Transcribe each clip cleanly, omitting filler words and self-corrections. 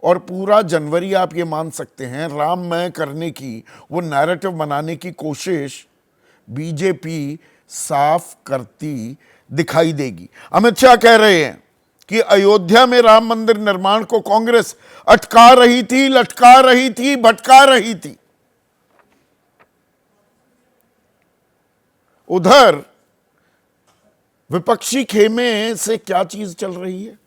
और पूरा जनवरी आप ये मान सकते हैं राममय करने की, वो नैरेटिव बनाने की कोशिश बीजेपी साफ करती दिखाई देगी। अमित शाह कह रहे हैं कि अयोध्या में राम मंदिर निर्माण को कांग्रेस अटका रही थी, लटका रही थी, भटका रही थी। उधर विपक्षी खेमे से क्या चीज चल रही है,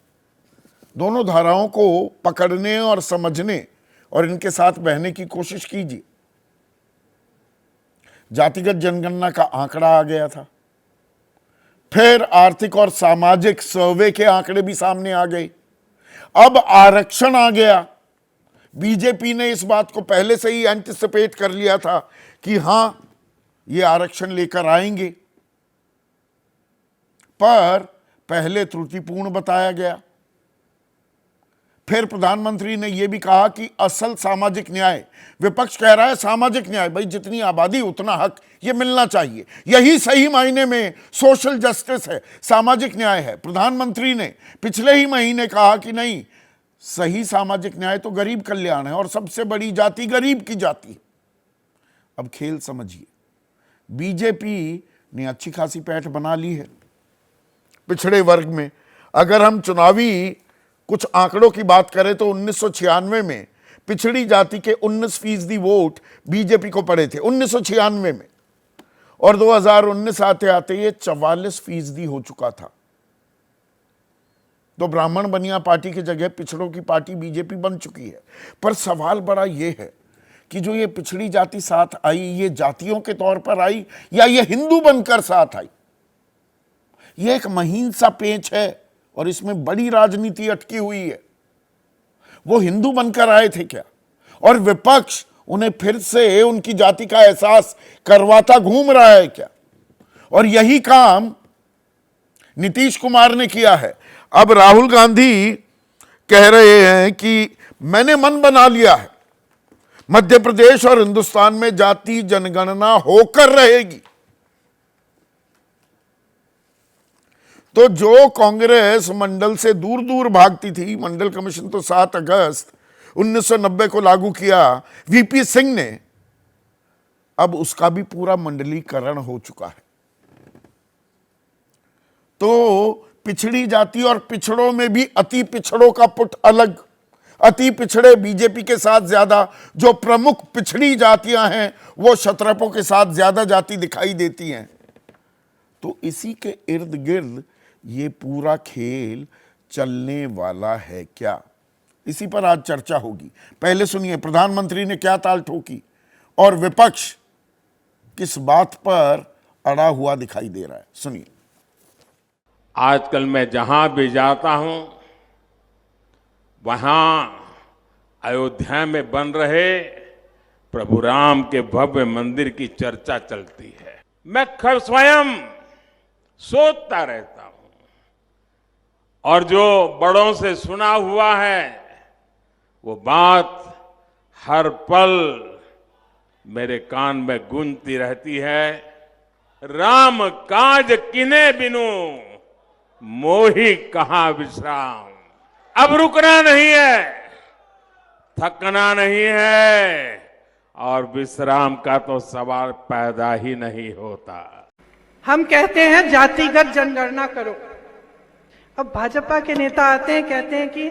दोनों धाराओं को पकड़ने और समझने और इनके साथ बहने की कोशिश कीजिए। जातिगत जनगणना का आंकड़ा आ गया था, फिर आर्थिक और सामाजिक सर्वे के आंकड़े भी सामने आ गए, अब आरक्षण आ गया। बीजेपी ने इस बात को पहले से ही एंटिसिपेट कर लिया था कि हां ये आरक्षण लेकर आएंगे, पर पहले त्रुटिपूर्ण बताया गया। फिर प्रधानमंत्री ने यह भी कहा कि असल सामाजिक न्याय, विपक्ष कह रहा है सामाजिक न्याय, भाई जितनी आबादी उतना हक, यह मिलना चाहिए, यही सही मायने में सोशल जस्टिस है, सामाजिक न्याय है। प्रधानमंत्री ने पिछले ही महीने कहा कि नहीं, सही सामाजिक न्याय तो गरीब कल्याण है और सबसे बड़ी जाति गरीब की जाति। अब खेल समझिए, बीजेपी ने अच्छी खासी पैठ बना ली है पिछड़े वर्ग में। अगर हम चुनावी कुछ आंकड़ों की बात करें तो 1996 में पिछड़ी जाति के 19% वोट बीजेपी को पड़े थे 1996 में, और 2019 आते आते ये 44% हो चुका था। तो ब्राह्मण बनिया पार्टी की जगह पिछड़ों की पार्टी बीजेपी बन चुकी है। पर सवाल बड़ा ये है कि जो ये पिछड़ी जाति साथ आई, ये जातियों के तौर पर आई या ये हिंदू बनकर साथ आई? ये एक महीन सा पेच है और इसमें बड़ी राजनीति अटकी हुई है। वो हिंदू बनकर आए थे क्या? और विपक्ष उन्हें फिर से उनकी जाति का एहसास करवाता घूम रहा है क्या? और यही काम नीतीश कुमार ने किया है। अब राहुल गांधी कह रहे हैं कि मैंने मन बना लिया है, मध्य प्रदेश और हिंदुस्तान में जाति जनगणना होकर रहेगी। तो जो कांग्रेस मंडल से दूर दूर भागती थी, मंडल कमीशन तो 7 अगस्त 1990 को लागू किया वीपी सिंह ने, अब उसका भी पूरा मंडलीकरण हो चुका है। तो पिछड़ी जाति और पिछड़ों में भी अति पिछड़ों का पुट अलग, अति पिछड़े बीजेपी के साथ ज्यादा, जो प्रमुख पिछड़ी जातियां हैं वो क्षत्रपों के साथ ज्यादा जाति दिखाई देती हैं। तो इसी के इर्द गिर्द ये पूरा खेल चलने वाला है क्या, इसी पर आज चर्चा होगी। पहले सुनिए प्रधानमंत्री ने क्या ताल ठोकी और विपक्ष किस बात पर अड़ा हुआ दिखाई दे रहा है, सुनिए। आजकल मैं जहां भी जाता हूं वहां अयोध्या में बन रहे प्रभु राम के भव्य मंदिर की चर्चा चलती है। मैं स्वयं सोचता रहता हूं और जो बड़ों से सुना हुआ है वो बात हर पल मेरे कान में गूंजती रहती है। राम काज किने बिनु मोहि कहां विश्राम। अब रुकना नहीं है, थकना नहीं है और विश्राम का तो सवाल पैदा ही नहीं होता। हम कहते हैं जातिगत जनगणना करो। अब भाजपा के नेता आते हैं, कहते हैं कि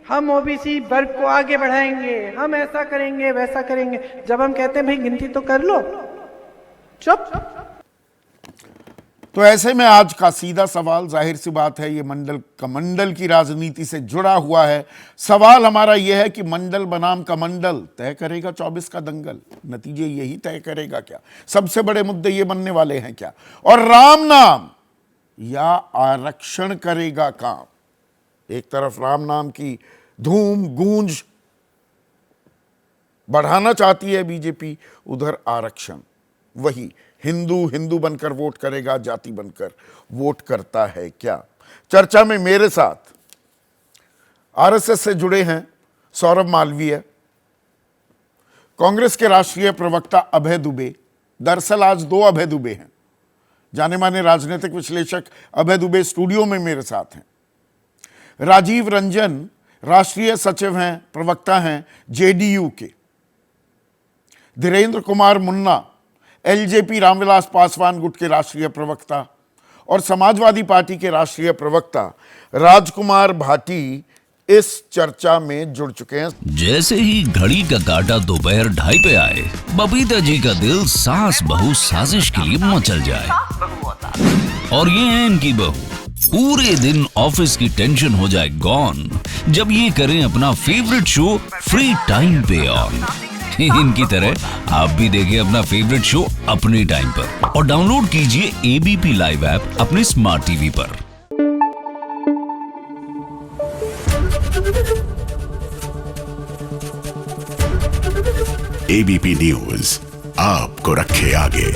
हम ओबीसी वर्ग को आगे बढ़ाएंगे, हम ऐसा करेंगे वैसा करेंगे। जब हम कहते हैं भाई गिनती तो कर लो, चुप। तो ऐसे में आज का सीधा सवाल, जाहिर सी बात है ये मंडल की राजनीति से जुड़ा हुआ है। सवाल हमारा यह है कि मंडल बनाम कमंडल तय करेगा 24 का दंगल, नतीजे यही तय करेगा क्या? सबसे बड़े मुद्दे ये बनने वाले हैं क्या? और राम नाम या आरक्षण करेगा काम? एक तरफ राम नाम की धूम गूंज बढ़ाना चाहती है बीजेपी, उधर आरक्षण, वही हिंदू बनकर वोट करेगा, जाति बनकर वोट करता है क्या? चर्चा में मेरे साथ आरएसएस से जुड़े हैं सौरभ मालवीय, कांग्रेस के राष्ट्रीय प्रवक्ता अभय दुबे। दरअसल आज 2 अभय दुबे हैं। जाने माने राजनीतिक विश्लेषक अभय दुबे स्टूडियो में मेरे साथ हैं। राजीव रंजन राष्ट्रीय सचिव हैं, प्रवक्ता हैं जेडीयू के। धीरेन्द्र कुमार मुन्ना एलजेपी रामविलास पासवान गुट के राष्ट्रीय प्रवक्ता और समाजवादी पार्टी के राष्ट्रीय प्रवक्ता राजकुमार भाटी इस चर्चा में जुड़ चुके हैं। जैसे ही घड़ी का काटा दोपहर 2:30 पे आए, बबीता जी का दिल सास बहू साजिश के लिए मचल जाए। और ये है इनकी बहू, पूरे दिन ऑफिस की टेंशन हो जाए गॉन जब ये करें अपना फेवरेट शो फ्री टाइम पे ऑन। इनकी तरह आप भी देखें अपना फेवरेट शो अपने टाइम पर और डाउनलोड कीजिए एबीपी लाइव ऐप अपने स्मार्ट टीवी पर। एबीपी न्यूज आपको रखे आगे।